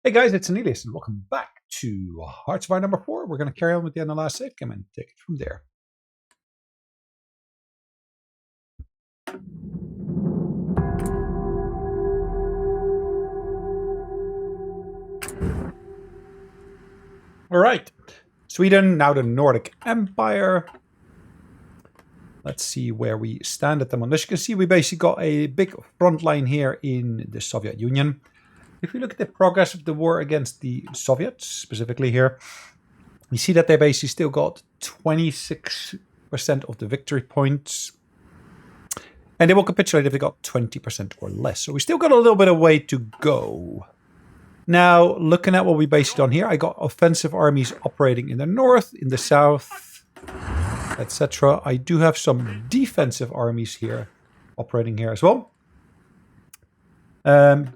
Hey guys, it's Sonelias and welcome back to Hearts of Iron number 4. We're going to carry on with the end of the last segment and take it from there. Alright, Sweden, now the Nordic Empire. Let's see where we stand at the moment. As you can see, we basically got a big front line here in the Soviet Union. If we look at the progress of the war against the Soviets, specifically here, we see that they basically still got 26% of the victory points. And they will capitulate if they got 20% or less. So we still got a little bit of way to go. Now, looking at what we based it on here, I got offensive armies operating in the north, in the south, etc. I do have some defensive armies here operating here as well.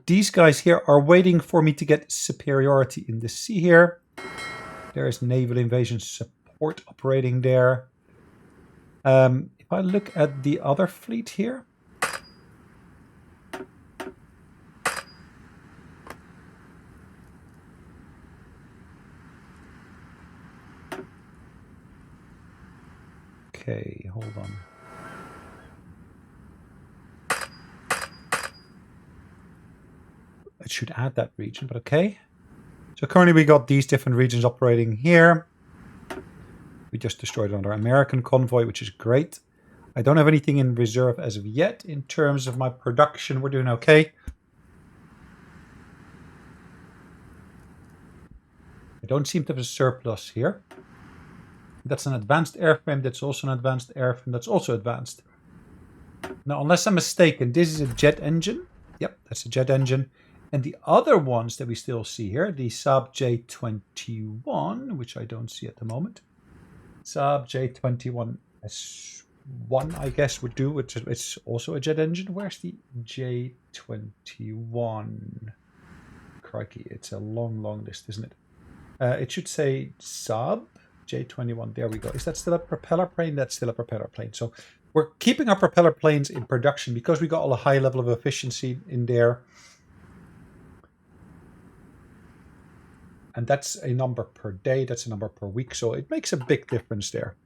These guys here are waiting for me to get superiority in the sea here. There is naval invasion support operating there. If I look at the other fleet here. Okay, hold on. It should add that region, but okay. So currently we got these different regions operating here. We just destroyed another American convoy, which is great. I don't have anything in reserve as of yet. In terms of my production, we're doing okay. I don't seem to have a surplus here. That's an advanced airframe. That's also an advanced airframe. That's also advanced. Now, unless I'm mistaken, this is a jet engine. Yep, that's a jet engine. And the other ones that we still see here, the Saab J21, which I don't see at the moment. Saab J21S1, I guess, would do, which is also a jet engine. Where's the J21? Crikey, it's a long list, isn't it? It should say Saab J21. There we go. Is that still a propeller plane? That's still a propeller plane. So we're keeping our propeller planes in production because we got a high level of efficiency in there. And that's a number per day, that's a number per week, so it makes a big difference there.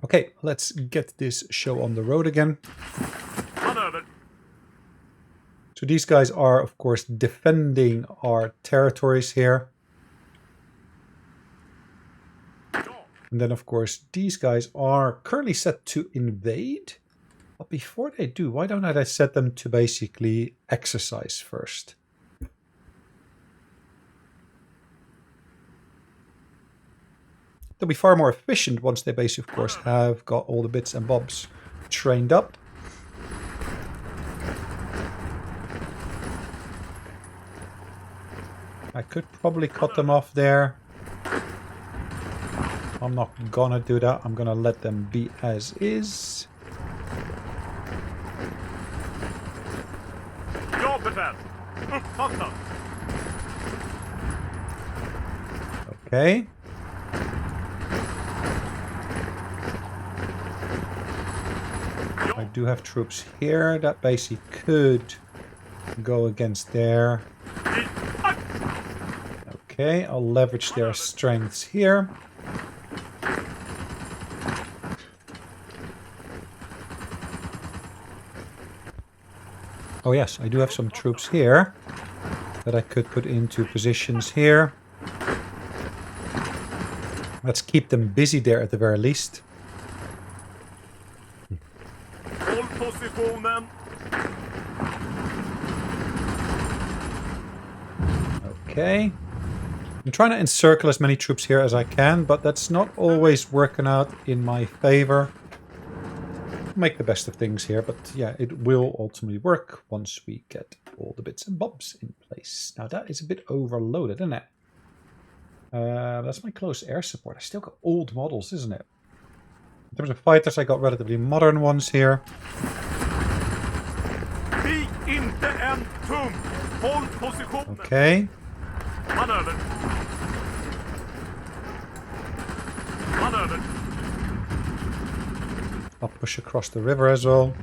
Okay, let's get this show on the road again. So these guys are, of course, defending our territories here. And then, of course, these guys are currently set to invade. But before they do, why don't I set them to basically exercise first? They'll be far more efficient once they basically, of course, have got all the bits and bobs trained up. I could probably cut them off there. I'm not gonna do that. I'm gonna let them be as is. Okay. I do have troops here that basically could go against there. Okay, I'll leverage their strengths here. Oh yes, I do have some troops here that I could put into positions here. Let's keep them busy there at the very least. Okay. I'm trying to encircle as many troops here as I can, but that's not always working out in my favor. Make the best of things here, but yeah, it will ultimately work once we get all the bits and bobs in place. Now that is a bit overloaded, isn't it? That's my close air support. I still got old models, isn't it? In terms of fighters, I got relatively modern ones here. Okay. I'll push across the river as well.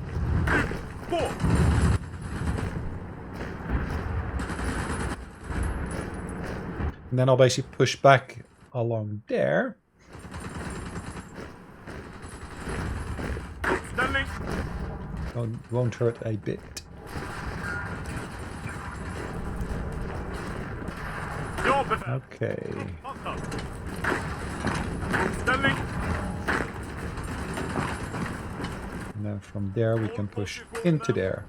And then I'll basically push back along there. Won't hurt a bit. Okay. And then from there we can push into there.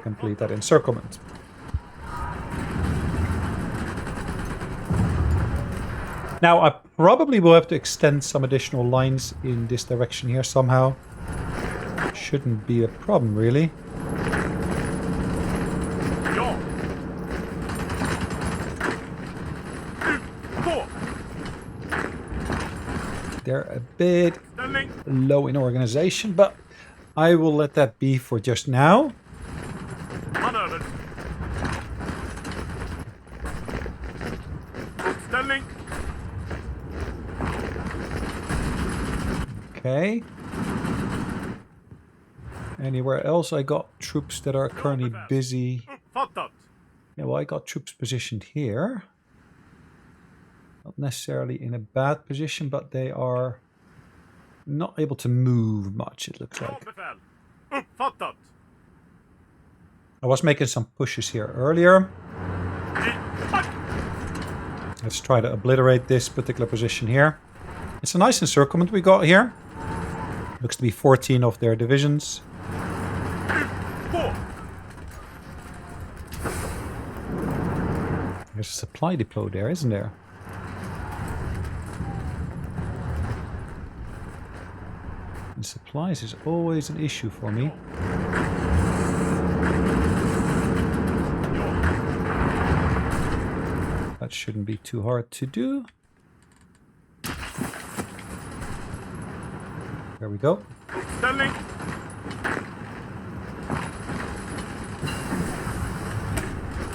Complete that encirclement. Now I probably will have to extend some additional lines in this direction here somehow. Shouldn't be a problem really. They're a bit low in organization, but I will let that be for just now. Okay. Anywhere else I got troops that are currently busy? Yeah, well, I got troops positioned here. Not necessarily in a bad position, but they are not able to move much, it looks like. I was making some pushes here earlier. Let's try to obliterate this particular position here. It's a nice encirclement we got here. Looks to be 14 of their divisions. There's a supply depot there, isn't there? And supplies is always an issue for me. That shouldn't be too hard to do. There we go.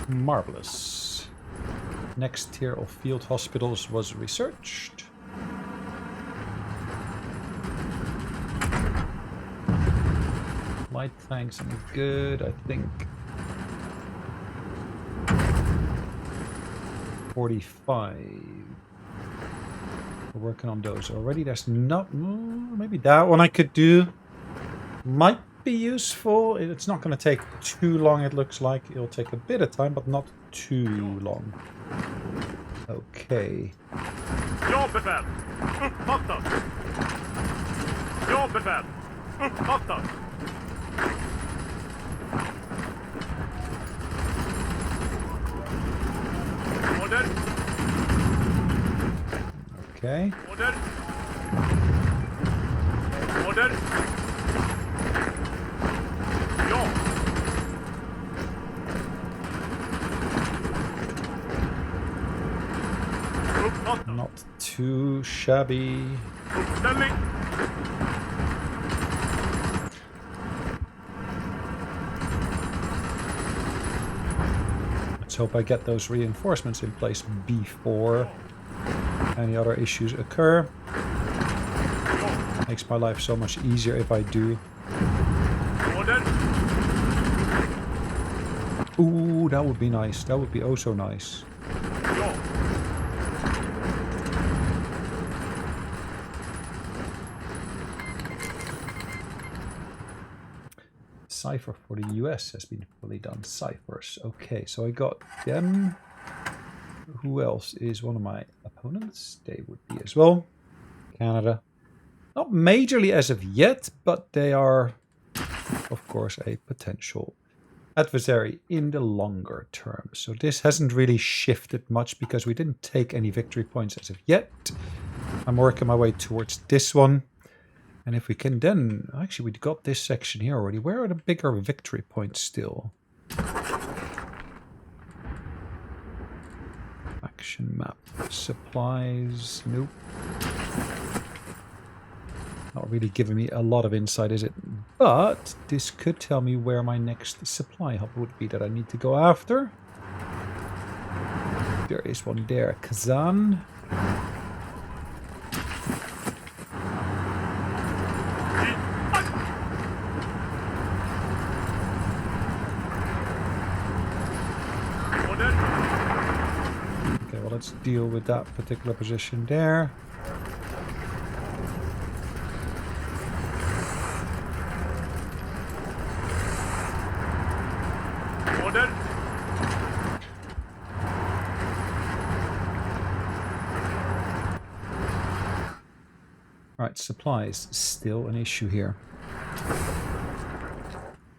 Marvelous. Next tier of field hospitals was researched. Light tanks are good, I think. 45. We're working on those already. There's not... maybe that one I could do. Might be useful. It's not going to take too long, it looks like. It'll take a bit of time, but not too long. Okay. Okay. Not too shabby. Let's hope I get those reinforcements in place before any other issues occur. Makes my life so much easier if I do. Ooh, that would be nice. That would be oh so nice. Cipher for the US has been fully done. Ciphers. Okay, so I got them. Who else is one of my opponents? They would be as well. Canada. Not majorly as of yet, but they are, of course, a potential adversary in the longer term. So this hasn't really shifted much because we didn't take any victory points as of yet. I'm working my way towards this one. And if we can then... Actually, we got this section here already. Where are the bigger victory points still? Action map. Supplies. Nope. Not really giving me a lot of insight, is it? But this could tell me where my next supply hub would be that I need to go after. There is one there. Kazan. let's deal with that particular position there. Order. Right, supplies, still an issue here.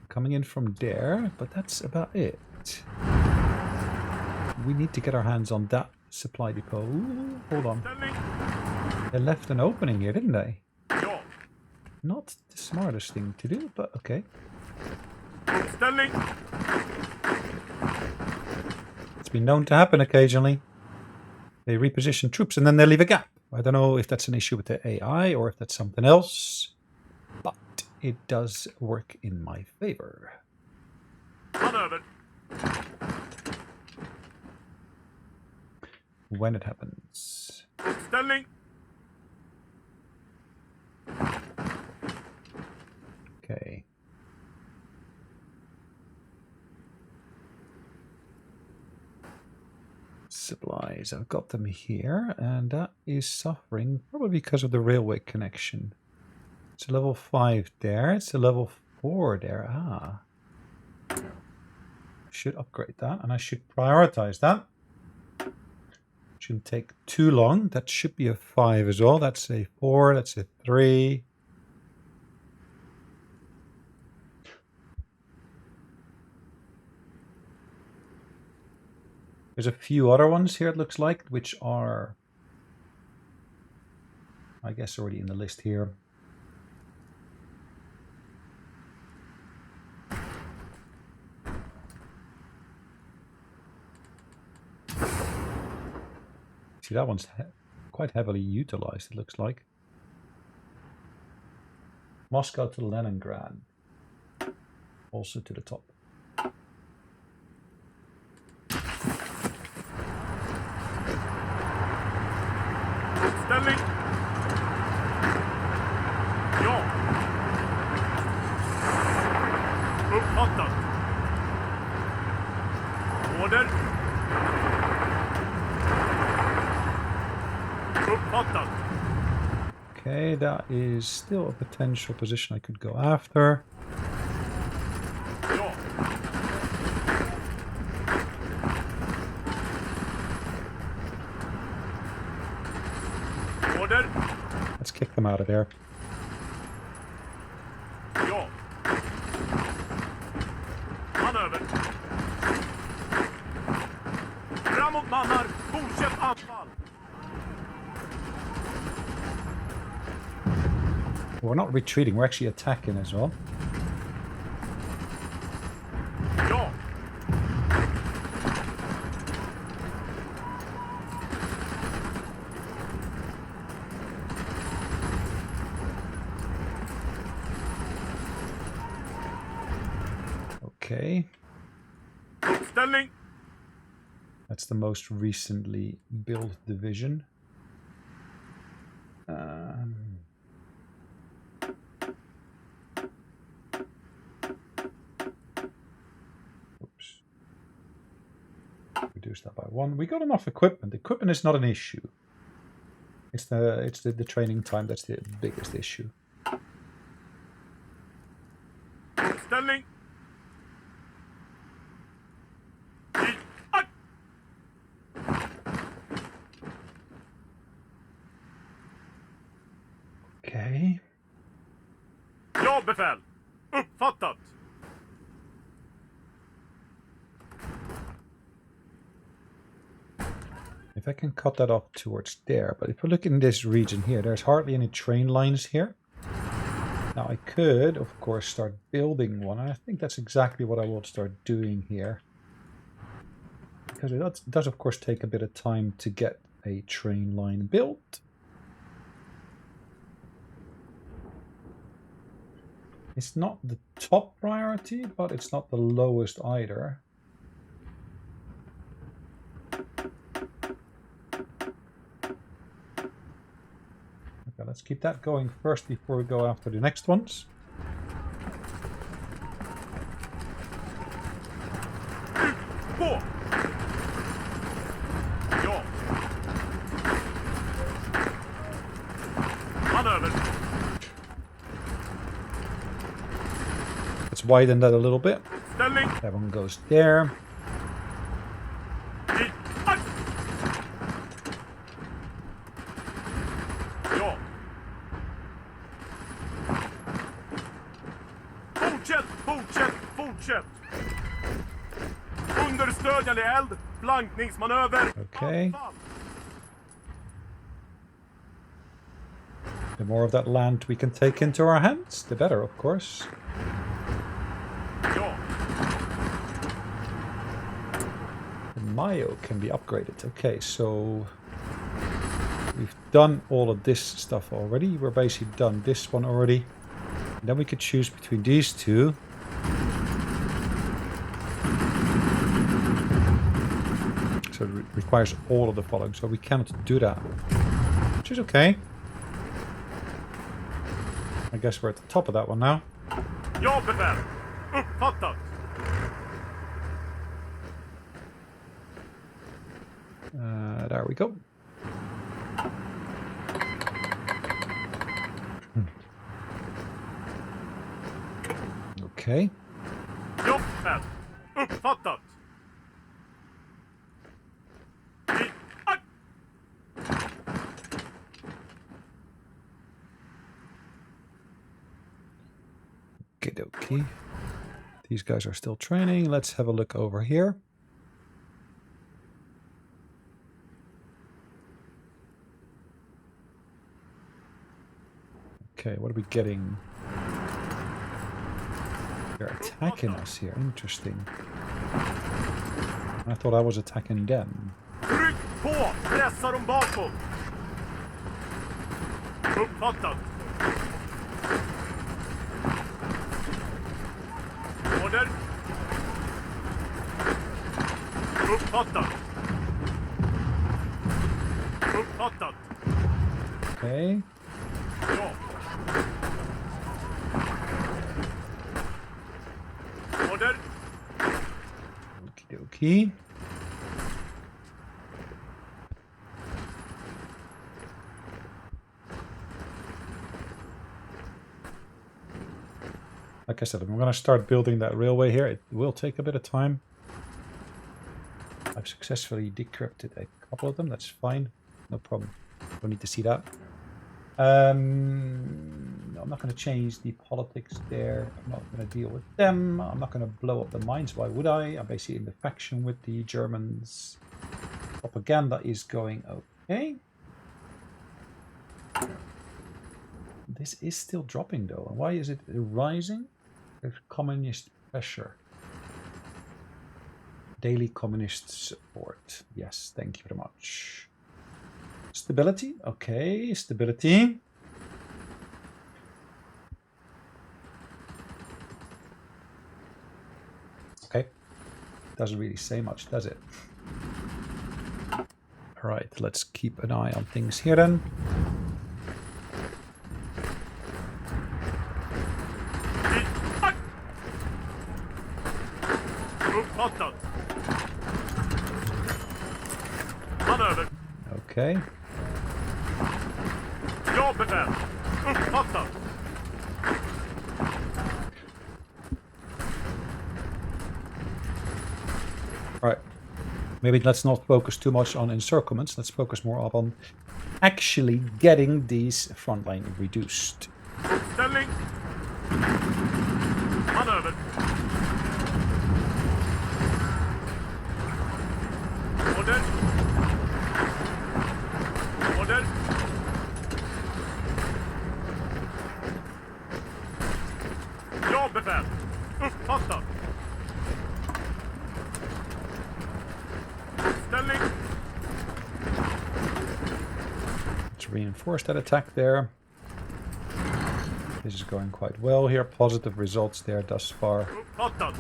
Coming in from there, but that's about it. We need to get our hands on that supply depot. Ooh, hold on. They left an opening here, didn't they? Not the smartest thing to do, but okay. It's been known to happen occasionally. They reposition troops and then they leave a gap. I don't know if that's an issue with the AI or if that's something else, but it does work in my favor. When it happens. Okay. Supplies, I've got them here, and that is suffering probably because of the railway connection. It's a level 5 there, it's a level 4 there. I should upgrade that, and I should prioritize that. Shouldn't take too long. That should be a 5 as well. That's a 4, that's a 3. There's a few other ones here, it looks like, which are, I guess, already in the list here. See, that one's quite heavily utilized, it looks like. Moscow to Leningrad. Also to the top. Order. Okay, that is still a potential position I could go after. Order. Let's kick them out of there. Manöver. Framåt mannar. Fortsätt anfall. We're not retreating, we're actually attacking as well. Ja. Okay. Uppställning. That's the most recently built division. Oops. Reduce that by 1. We got enough equipment. Equipment is not an issue. It's the training time that's the biggest issue. Uppställning. Okay. Ja, befäl. Uppfattat. If I can cut that off towards there, but if we look in this region here, there's hardly any train lines here. Now I could, of course, start building one, and I think that's exactly what I will start doing here. Because it does of course take a bit of time to get a train line built. It's not the top priority, but it's not the lowest either. Okay, let's keep that going first before we go after the next ones. På. Ja. widen that a little bit. Ställning. That one goes there. I... Aj! Ja. Fortsätt, fortsätt, fortsätt. Understödjande eld. Blankningsmanöver. Okay. Anfall. The more of that land we can take into our hands, the better, of course. Ja. The Mayo can be upgraded. Okay, so we've done all of this stuff already. We're basically done this one already. And then we could choose between these two. So it requires all of the following, so we cannot do that. Which is okay. I guess we're at the top of that one now. Ja, befäl. Uppfattat. There we go. Okay. Ja, befäl. Uppfattat. I... Aj! Okie. These guys are still training. Let's have a look over here. Okay, what are we getting? They're attacking us here. Interesting. I thought I was attacking them. Tryck på! Pressa dem bakåt! Uppfattat. Order. Uppfattat. Uppfattat. Okay. Ja. Order. Okie dokie. Like I said, I'm going to start building that railway here. It will take a bit of time. I've successfully decrypted a couple of them. That's fine. No problem. Don't need to see that. No, I'm not going to change the politics there. I'm not going to deal with them. I'm not going to blow up the mines. Why would I? I'm basically in the faction with the Germans. Propaganda is going okay. This is still dropping though. And why is it rising? There's communist pressure. Daily communist support. Yes, thank you very much. Stability. Okay, stability. Okay. Doesn't really say much, does it? All right, let's keep an eye on things here then. Uppfattat. Manöver. Okay. Ja, befäl. Uppfattat. All right. Maybe let's not focus too much on encirclements. Let's focus more on actually getting these front line reduced. Ställning. Manöver. Order. Order. Ja, befäl. Uppfattat. Ställning. Let's reinforce that attack there. This is going quite well here. Positive results there thus far. Uppfattat.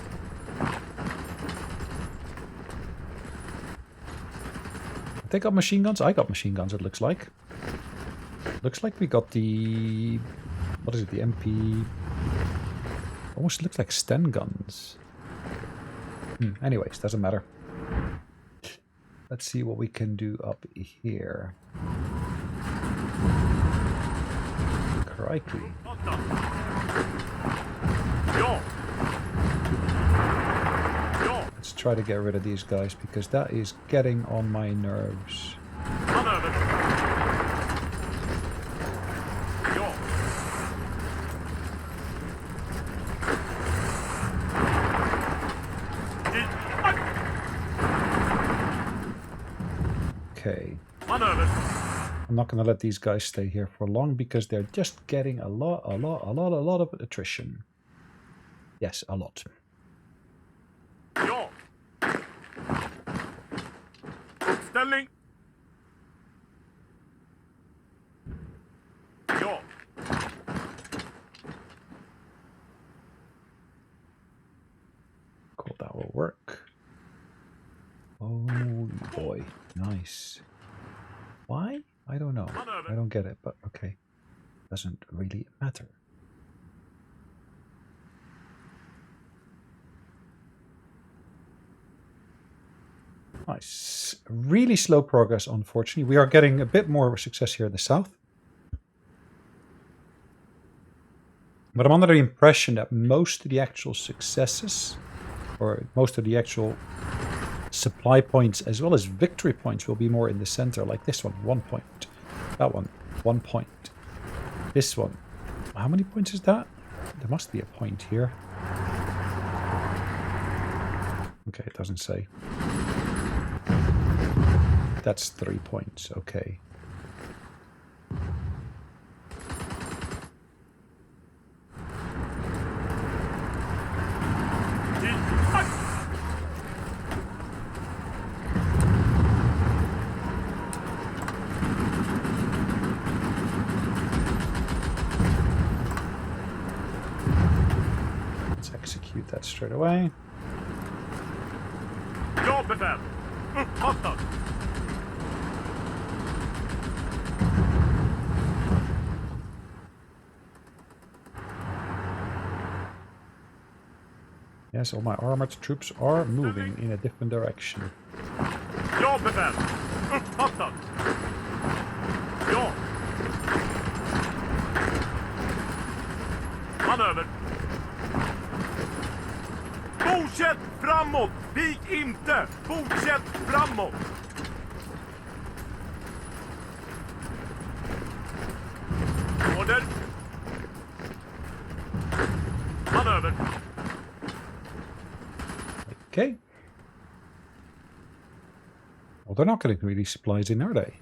They got machine guns? I got machine guns, it looks like. Looks like we got the... What is it? The MP... Almost looks like Sten guns. Anyways, doesn't matter. Let's see what we can do up here. Crikey. Ja. Let's try to get rid of these guys because that is getting on my nerves. Manöver. Ja. Okay. Manöver. I'm not going to let these guys stay here for long because they're just getting a lot of attrition. Yes, a lot. Ja. Uppställning. Ja. Cool, that will work. Oh boy, nice. Why? I don't know. I don't get it, but okay. Doesn't really matter. Nice. Really slow progress, unfortunately. We are getting a bit more success here in the south. But I'm under the impression that most of the actual successes, or most of the actual supply points as well as victory points, will be more in the center, like this one, 1 point. That one, 1 point. This one, how many points is that? There must be a point here. Okay, it doesn't say. That's 3 points, okay. Let's execute that straight away. Ja, befäl. Uppfattat. Yes, all my armored troops are moving in a different direction. Ja, befäl. Uppfattat. Ja. Manöver. Fortsätt framåt! Vik inte! Fortsätt framåt! Order. Manöver. Okay. Well, they're not getting really supplies in, are they?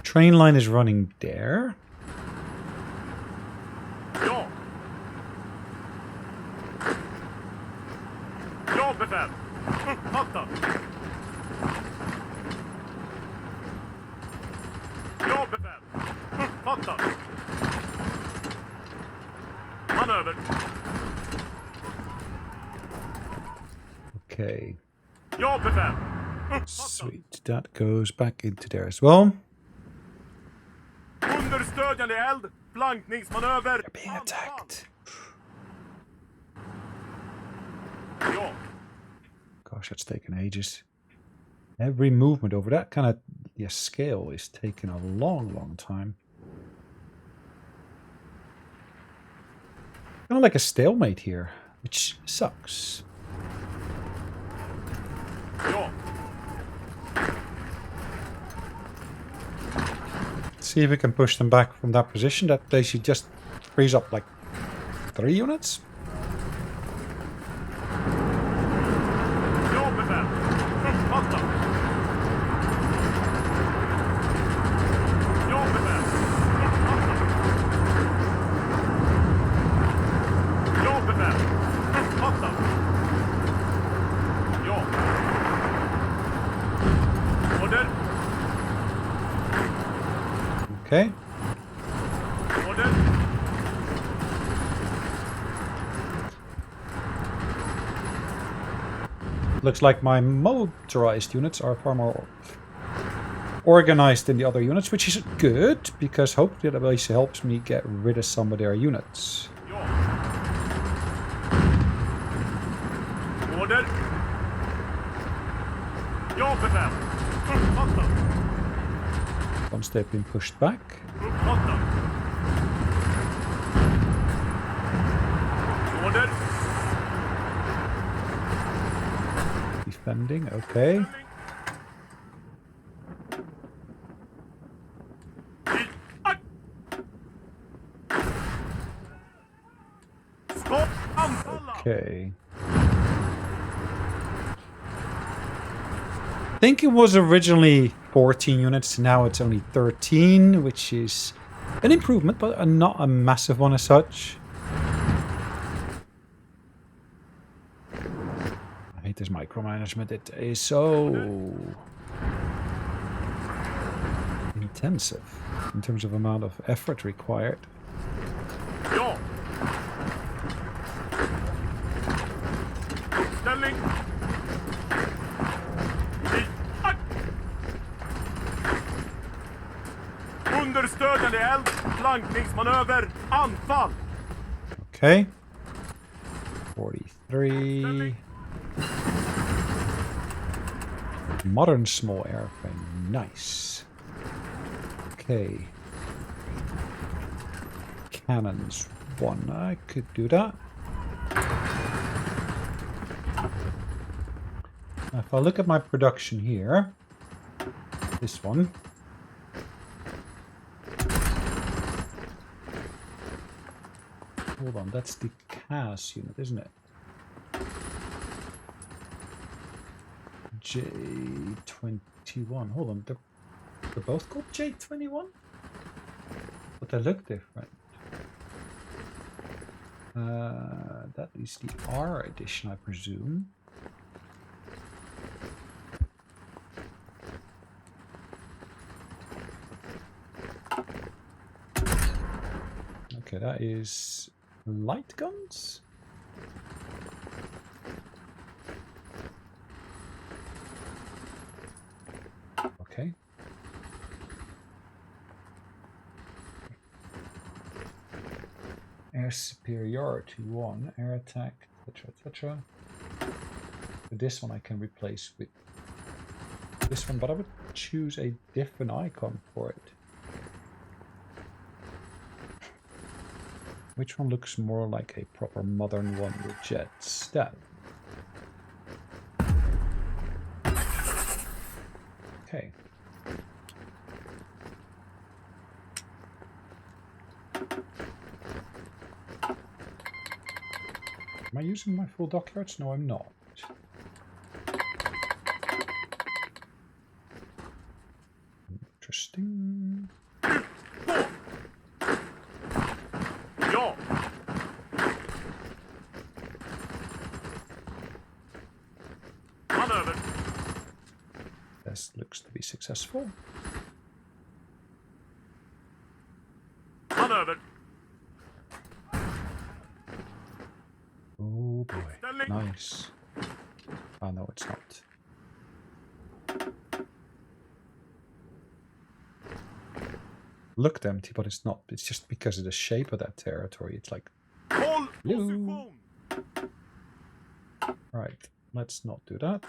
Train line is running there. Ja. Ja, befäl. Uppfattat. Ja, befäl. Uppfattat. Manöver. Okay. Ja, befäl. Sweet. That goes back into there as well. Understödjande eld. Flankningsmanöver. They're being attacked. Ja. Gosh, that's taken ages. Every movement over that kind of scale is taking a long time. Kind of like a stalemate here, which sucks. Ja. See if we can push them back from that position. That they should just freeze up like 3 units. Ja, befäl. Uppfattat. Ja, befäl. Uppfattat. Ja, befäl. Uppfattat. Ja. Order. Okay. Order. Looks like my motorized units are far more organized than the other units, which is good, because hopefully that also helps me get rid of some of their units. Ja. Order. Ja, befäl. Uppfattat. Once they've been pushed back. Uppfattat. Order. Defending, okay. Okay. I think it was originally 14 units, now it's only 13, which is an improvement, but not a massive one as such. I hate this micromanagement. It is so intensive in terms of amount of effort required. Ja. Ställning. Understödjande eld, flankningsmanöver, anfall. Okay. 43. Modern small airframe. Nice. Okay. Cannons. 1. I could do that. Now, if I look at my production here, this one. Hold on, that's the CAS unit, isn't it? J21. Hold on, they're both called J21? But they look different. That is the R edition, I presume. Okay, that is light guns? Okay. Air superiority 1, air attack, etc, etc. But this one I can replace with this one, but I would choose a different icon for it. Which one looks more like a proper modern one with jets? That. Okay. Am I using my full dockyards? No, I'm not. Interesting. Ja. Manöver. This looks to be successful. Manöver. Oh boy. Nice. Oh no, it's not. Looked empty, but it's not. It's just because of the shape of that territory. It's like Håll blue. position. Right, let's not do that.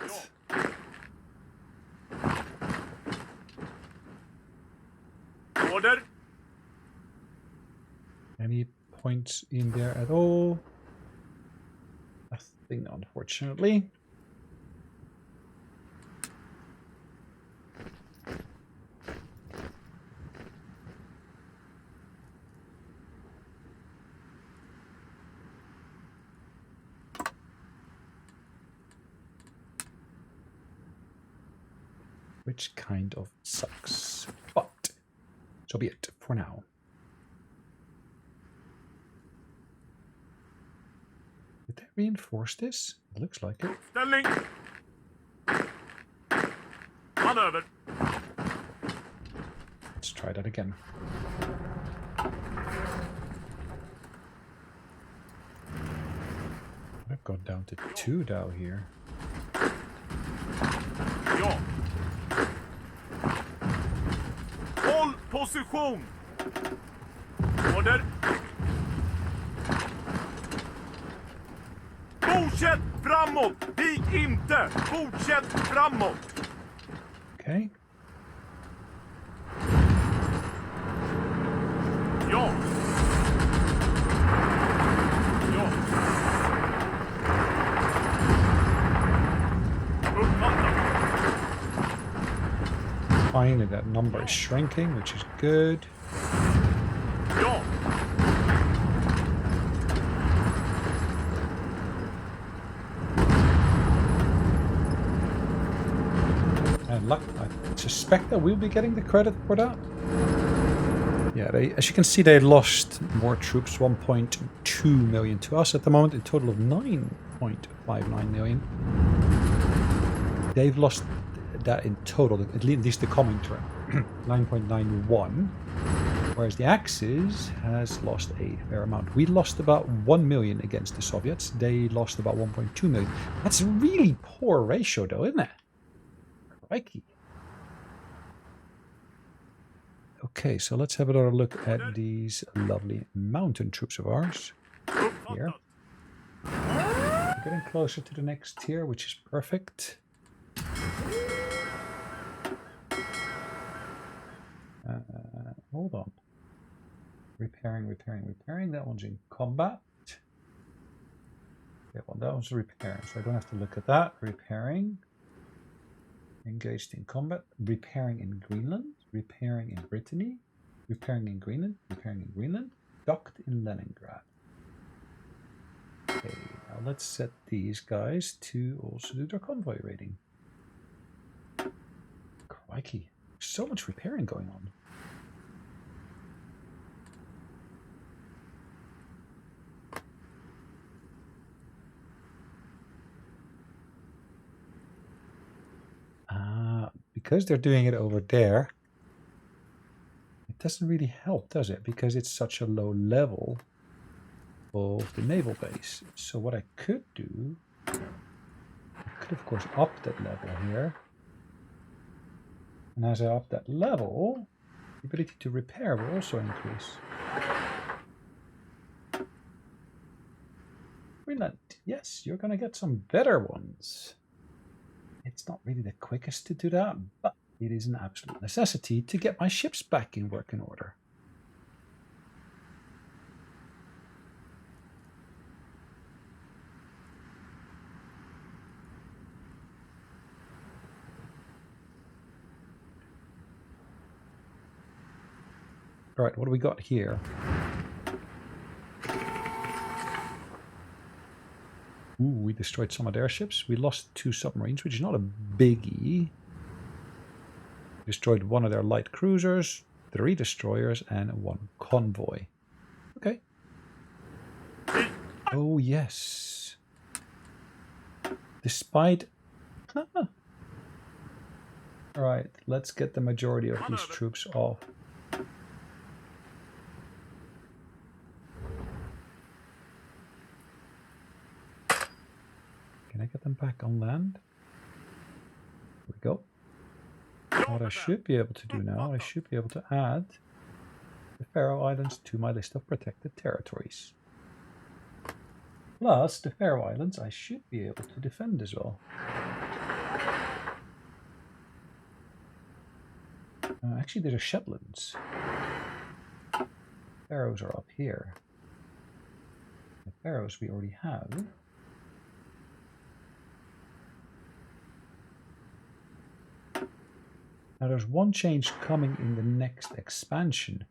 Order. Any points in there at all? Nothing, unfortunately. Which kind of sucks. But so be it for now. Did they reinforce this? It looks like it. Ställning. Manöver. Let's try that again. I've gone down to 2 down here. Ja. Håll position. Order. Fortsätt framåt. Vik inte. Fortsätt framåt. Okay. Ja. Ja. Uppfattat. Finally, that number is shrinking, which is good. Ja. And luck, I suspect that we'll be getting the credit for that. Yeah, as you can see, they lost more troops, 1.2 million to us at the moment, a total of 9.59 million. They've lost that in total, at least the coming term, 9.91. Whereas the Axis has lost a fair amount. We lost about 1 million against the Soviets. They lost about 1.2 million. That's a really poor ratio, though, isn't it? Crikey. Okay, so let's have another look at these lovely mountain troops of ours. Here. We're getting closer to the next tier, which is perfect. Hold on. Repairing. That one's in combat. Yeah, well, that one's repairing, so I don't have to look at that. Repairing. Engaged in combat. Repairing in Greenland. Repairing in Brittany. Repairing in Greenland. Docked in Leningrad. Okay, now let's set these guys to also do their convoy raiding. Crikey. So much repairing going on. Because they're doing it over there, it doesn't really help, does it? Because it's such a low level of the naval base. So what I could do, I could of course up that level here. And as I up that level, the ability to repair will also increase. Greenland, yes, you're going to get some better ones. It's not really the quickest to do that, but it is an absolute necessity to get my ships back in working order. All right, what do we got here? Ooh, we destroyed some of their ships. We lost 2 submarines, which is not a biggie. Destroyed 1 of their light cruisers, 3 destroyers, and 1 convoy. Okay. Oh, yes. Despite... Alright, let's get the majority of these troops off. Can I get them back on land? Here we go. What I should be able to do now, I should be able to add the Faroe Islands to my list of protected territories. Plus, the Faroe Islands I should be able to defend as well. Actually, there's Shetlands. Faroes are up here. The Faroes we already have. Now there's one change coming in the next expansion,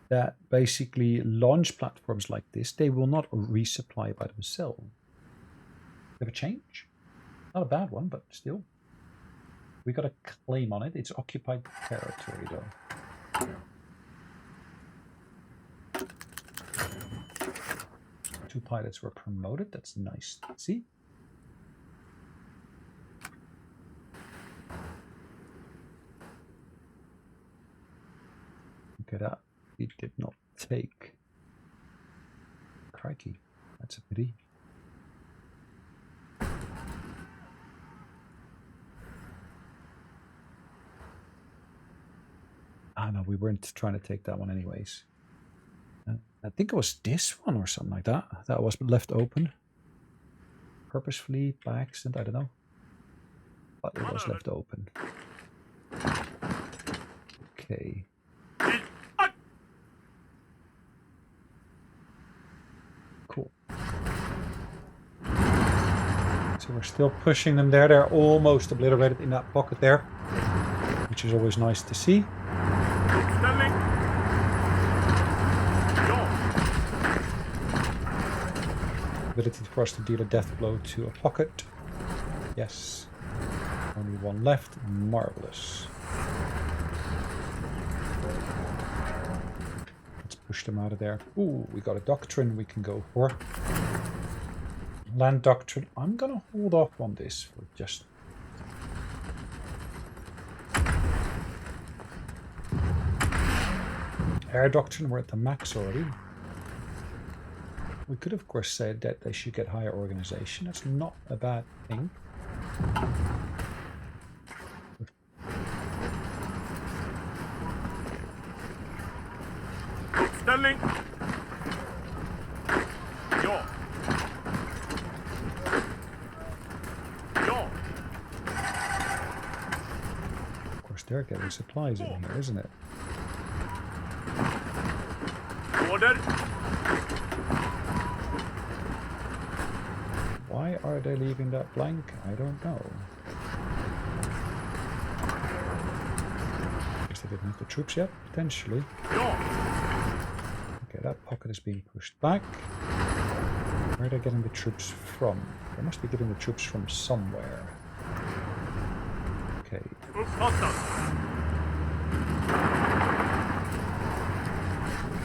that basically launch platforms like this, they will not resupply by themselves. They have a change. Not a bad one, but still. We got a claim on it. It's occupied territory though. 2 pilots were promoted. That's nice to see. Look at that. It did not take. Crikey. That's a pity. Ah, no, we weren't trying to take that one anyways. I think it was this one or something like that. That was left open. Purposefully, by accident, I don't know. But it was left open. Okay. Cool. So we're still pushing them there. They're almost obliterated in that pocket there, which is always nice to see. Ställning. Ja. Ability for us to deal a death blow to a pocket. Yes. Only one left. Marvelous. Let's push them out of there. Ooh, we got a doctrine we can go for. Land doctrine. I'm gonna hold off on this for just... Air doctrine, we're at the max already. We could of course say that they should get higher organization. That's not a bad thing. Ställning. Ja. Ja. Of course they're getting supplies in here, isn't it? Order. Why are they leaving that blank? I don't know. Guess they didn't have the troops yet, potentially. Ja. Okay, that pocket is being pushed back. Where are they getting the troops from? They must be getting the troops from somewhere. Okay. Uppfattat.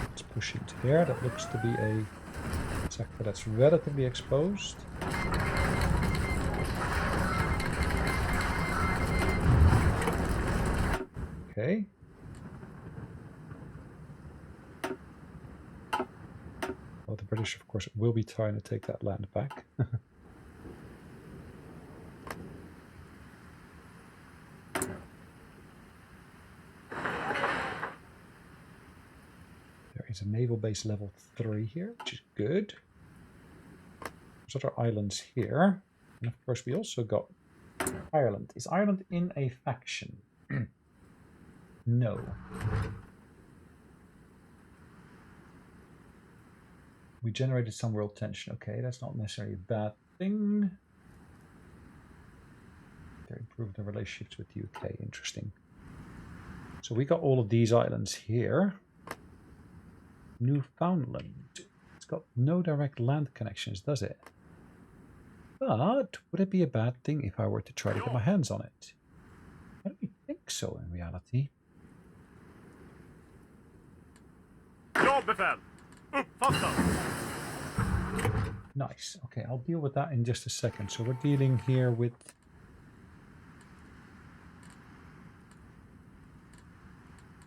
Let's push into here. That looks to be a sector that's relatively exposed. Okay. Well, the British, of course, will be trying to take that land back. There is a naval base level 3 here, which is good. There's other islands here. And of course, we also got Ireland. Is Ireland in a faction? No. We generated some world tension. Okay, that's not necessarily a bad thing. They improved the relationships with the UK. Interesting. So we got all of these islands here. Newfoundland. It's got no direct land connections, does it? But would it be a bad thing if I were to try to get my hands on it? I don't think so in reality. Ja, befäl. Uppfattat. Nice. Okay, I'll deal with that in just a second. So we're dealing here with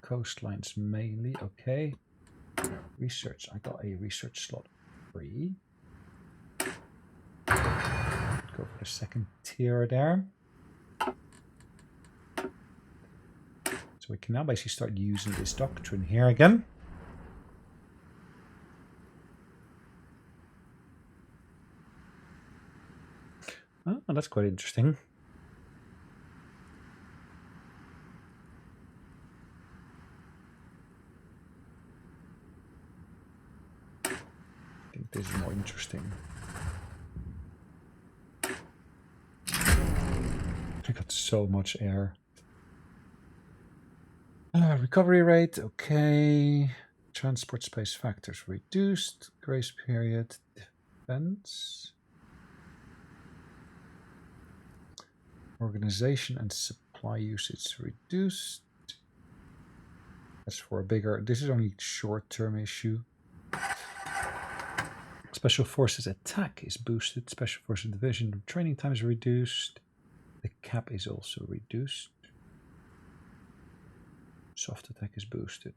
coastlines mainly. Okay. Research. I got a research slot free. Go for the second tier there. So we can now basically start using this doctrine here again. Oh, that's quite interesting. I think this is more interesting. I got so much air. Recovery rate, okay. Transport space factors reduced. Grace period, defense. Organization and supply usage reduced. That's for a bigger... This is only short-term issue. Special Forces attack is boosted. Special Forces division training time is reduced. The cap is also reduced. Soft attack is boosted.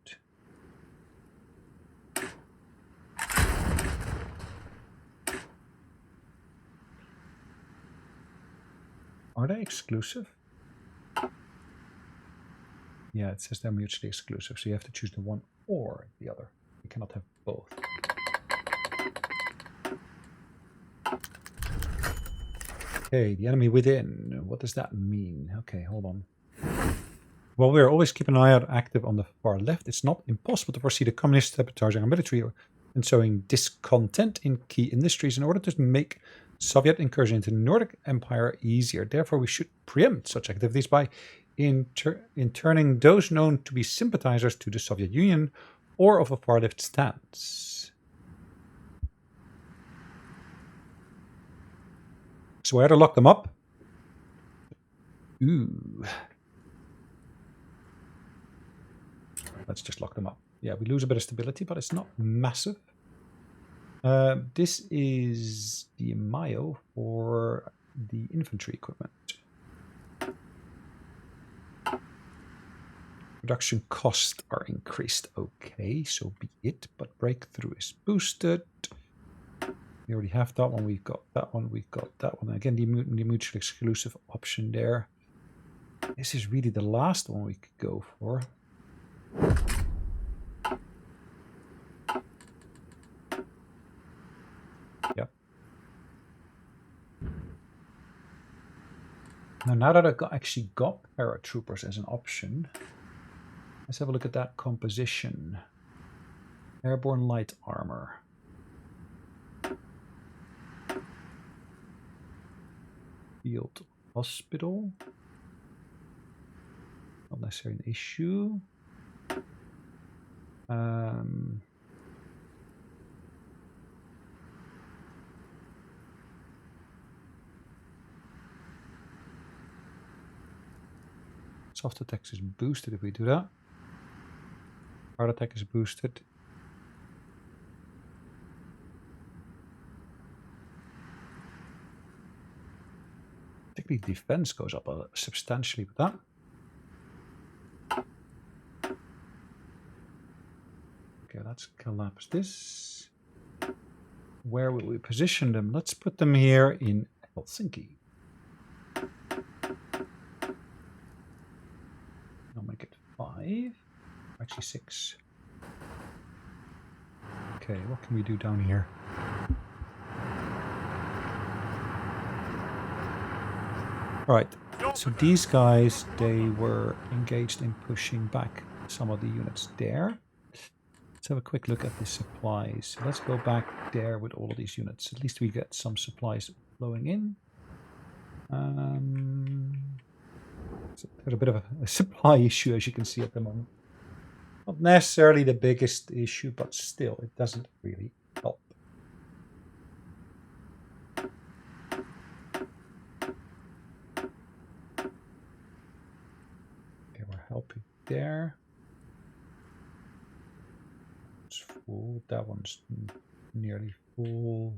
Are they exclusive? Yeah, it says they're mutually exclusive, so you have to choose the one or the other. You cannot have both. Okay, the enemy within. What does that mean? Okay, hold on. Well, we're always keeping an eye out active on the far left. It's not impossible to foresee the communists sabotaging our military and sowing discontent in key industries in order to make Soviet incursion into the Nordic Empire easier. Therefore, we should preempt such activities by turning those known to be sympathizers to the Soviet Union or of a far-left stance. So I had to lock them up. Ooh. Let's just lock them up. Yeah, we lose a bit of stability, but it's not massive. This is the Mayo for the infantry equipment. Production costs are increased. Okay, so be it. But breakthrough is boosted. We already have that one. We've got that one. We've got that one. Again, the mutually exclusive option there. This is really the last one we could go for. Yep. Now that I've actually got paratroopers as an option, let's have a look at that composition. Airborne light armor. Field hospital. Not necessarily an issue. Soft attack is boosted if we do that. Hard attack is boosted. Particularly defense goes up substantially with that. Okay, let's collapse this. Where will we position them? Let's put them here in Helsinki. I'll make it 5. Actually 6. Okay, what can we do down here? Alright, so these guys, they were engaged in pushing back some of the units there. Let's have a quick look at the supplies. So let's go back there with all of these units. At least we get some supplies flowing in. There's a bit of a supply issue, as you can see at the moment. Not necessarily the biggest issue, but still, it doesn't really help. Okay, we're helping there. It's full. That one's nearly full.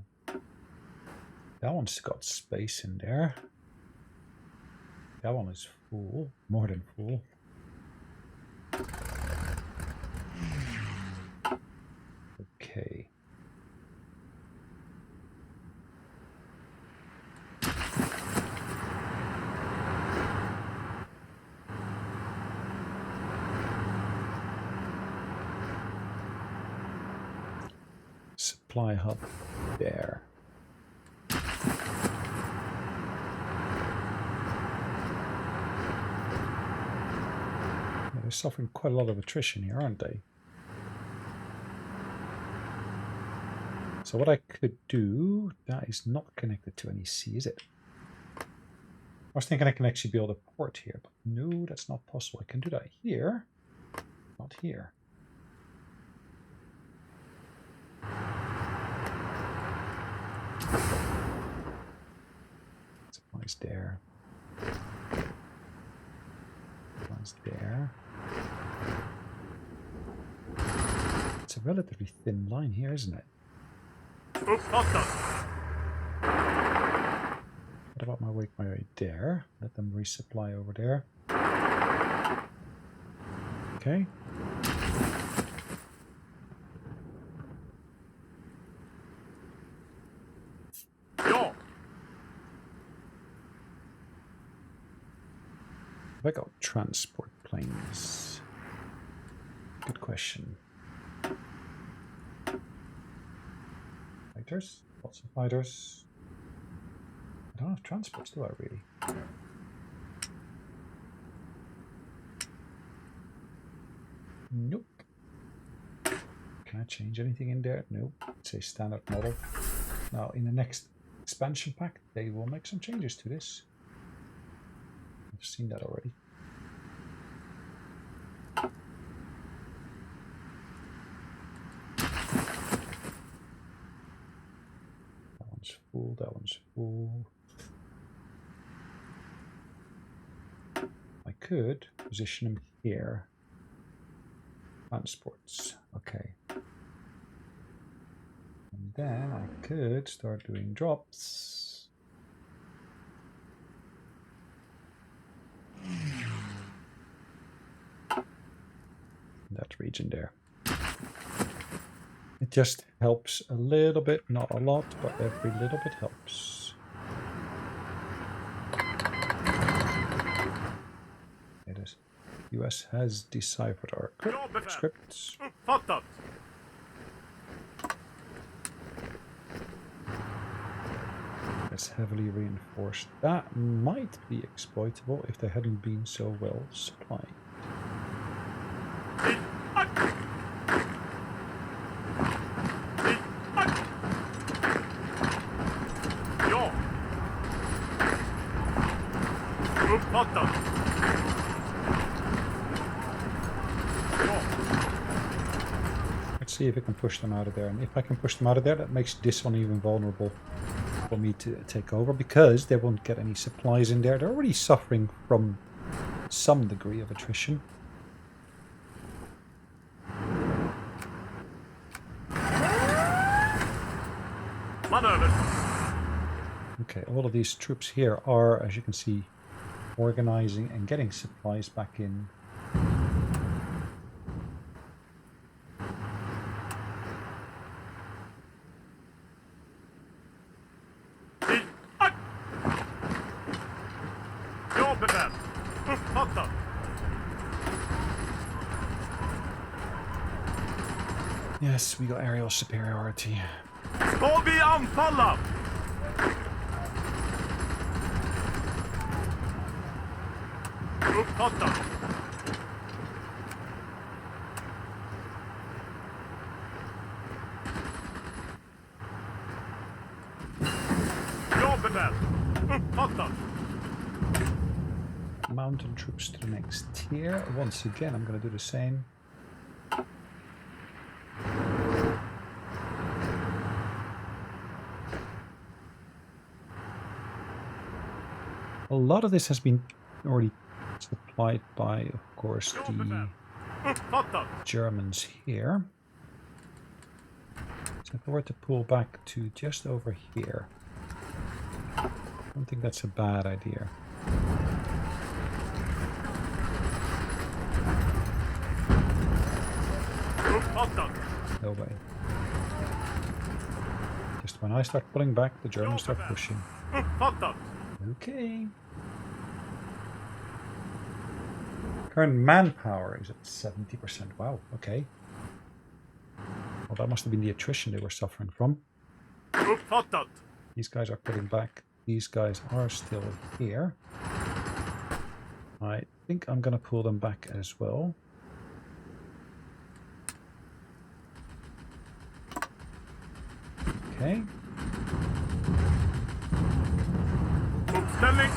That one's got space in there. That one is full, more than full. Okay. Supply hub there. They're suffering quite a lot of attrition here, aren't they? So what I could do, that is not connected to any sea, is it? I was thinking I can actually build a port here, but no, that's not possible. I can do that here, not here. Supplies there. Supplies there. It's a relatively thin line here, isn't it? What about my way there? Let them resupply over there. Okay. Have I got transport planes? Good question. Fighters? Lots of fighters. I don't have transports, do I really? Nope. Can I change anything in there? Nope. It's a standard model. Now, in the next expansion pack, they will make some changes to this. I've seen that already. That one's full, that one's full. I could position them here. Transports, okay. And then I could start doing drops. That region there. It just helps a little bit, not a lot, but every little bit helps. It is. US has deciphered our scripts. Fattat. It's heavily reinforced. That might be exploitable if they hadn't been so well supplied. Ja. Uppfattat. Let's see if we can push them out of there. And if I can push them out of there, that makes this one even vulnerable for me to take over, because they won't get any supplies in there. They're already suffering from some degree of attrition. Manöver. Okay, all of these troops here are, as you can see, organizing and getting supplies back in. Ja, befäl. Uppfattat. Yes, we got aerial superiority. Ska vi anfalla? Uppfattat. Ja, befäl. Uppfattat. Mountain troops to the next tier. Once again, I'm going to do the same. A lot of this has been already supplied by, of course, the Uppfattat. Germans here. So if I were to pull back to just over here, I don't think that's a bad idea. Uppfattat. No way. Just when I start pulling back, the Germans start pushing. Uppfattat. Okay. Current manpower is at 70%. Wow, okay. Well, that must have been the attrition they were suffering from. Uppfattat. These guys are pulling back. These guys are still here. I think I'm going to pull them back as well. Okay. Uppställning.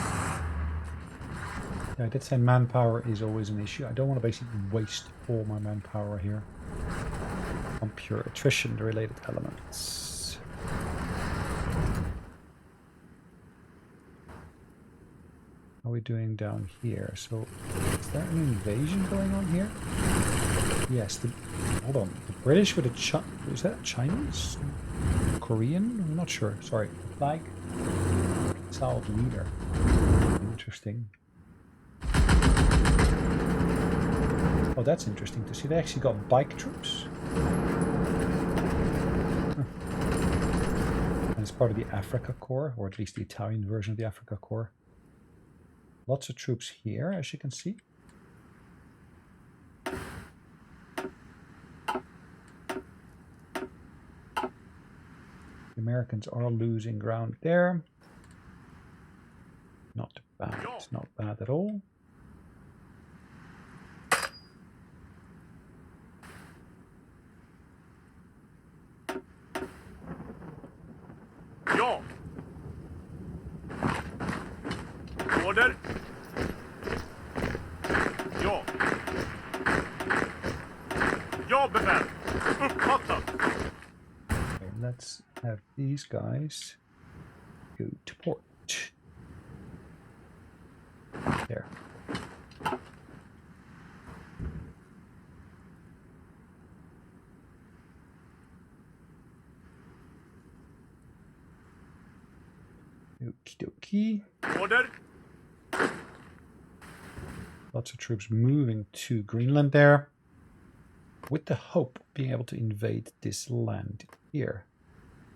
Yeah, I did say manpower is always an issue. I don't want to basically waste all my manpower here on pure attrition-related elements. How are we doing down here? So, is there an invasion going on here? Yes. Hold on. The British with a is that Chinese? Korean? I'm not sure. Sorry. Flag. South leader. Interesting. Oh, that's interesting to see. They actually got bike troops. Huh. And it's part of the Africa Corps, or at least the Italian version of the Africa Corps. Lots of troops here, as you can see. The Americans are losing ground there. Not bad. It's not bad at all. Ja. Order. Ja. Ja, befäl. Uppfattat. Okay, let's have these guys go to port. There. Okie dokie. Order. Lots of troops moving to Greenland there, with the hope of being able to invade this land here.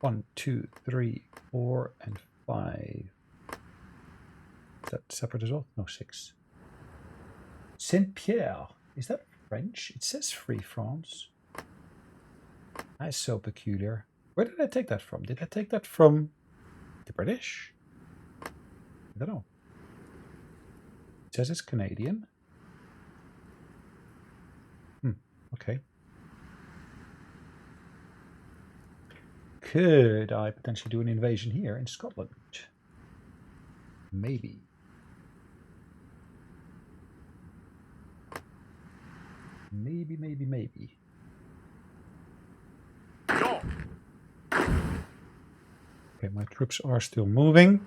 1, 2, 3, 4, and 5. Is that separate as well? No, 6. Saint-Pierre. Is that French? It says Free France. That is so peculiar. Where did I take that from? Did I take that from the British? I don't know. It says it's Canadian. Okay. Could I potentially do an invasion here in Scotland? Maybe. Maybe. Ja. Okay, my troops are still moving.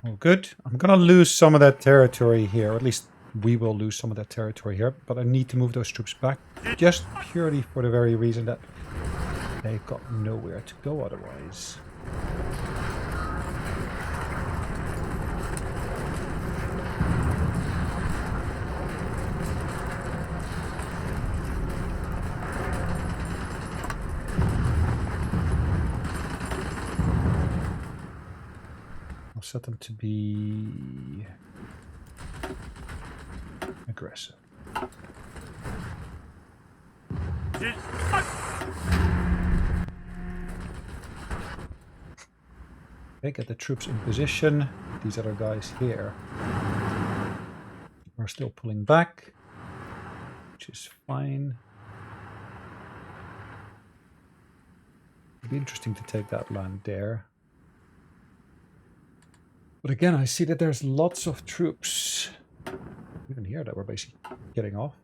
Oh, good. I'm gonna lose some of that territory here, or at least we will lose some of that territory here, but I need to move those troops back, just purely for the very reason that they've got nowhere to go otherwise. I'll set them to be aggressive. Okay, get the troops in position. These other guys here are still pulling back, which is fine. It'd be interesting to take that land there. But again, I see that there's lots of troops, even here, that we're basically getting off.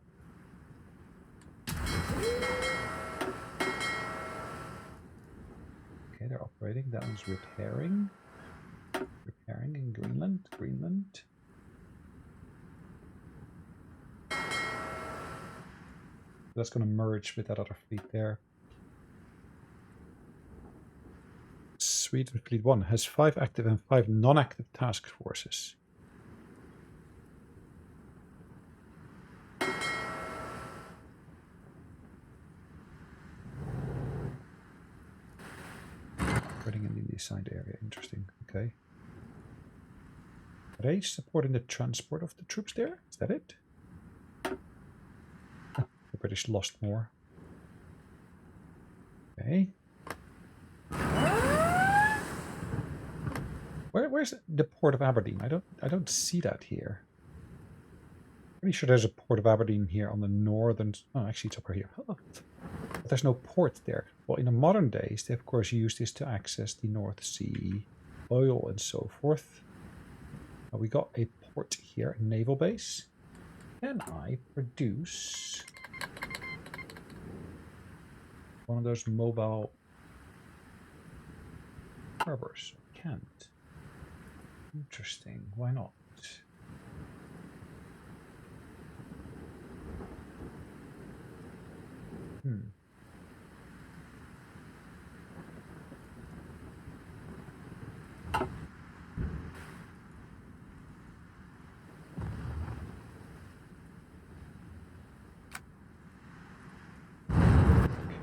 Okay, they're operating. That one's repairing. Repairing in Greenland. That's going to merge with that other fleet there. Sweden Fleet 1 has 5 active and 5 non-active task forces. Operating in the assigned area. Interesting. Okay. Are they supporting the transport of the troops there? Is that it? The British lost more. Okay. Where's the port of Aberdeen? I don't see that here. Pretty sure there's a port of Aberdeen here on the northern. Oh, actually, it's over here. Oh, but there's no port there. Well, in the modern days, they of course use this to access the North Sea oil and so forth. We got a port here, a naval base. Can I produce one of those mobile harbors? Can't. Interesting. Why not?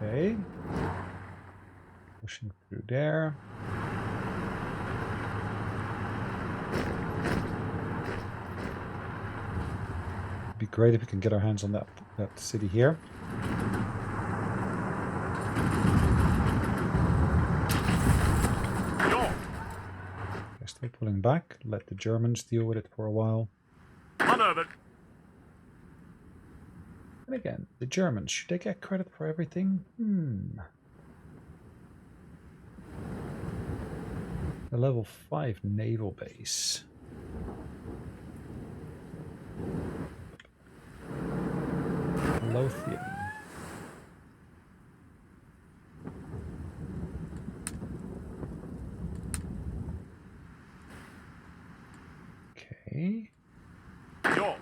Okay. Pushing through there. It'd be great if we can get our hands on that city here. They're still pulling back. Let the Germans deal with it for a while. Manöver. And again, the Germans, should they get credit for everything? A level 5 naval base. Lithium. Okay. York.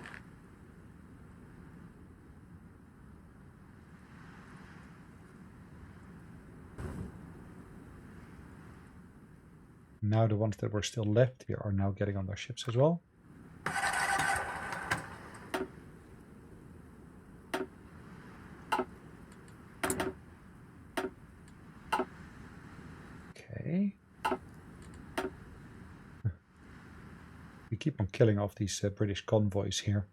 Now the ones that were still left here are now getting on their ships as well. Okay. We keep on killing off these British convoys here.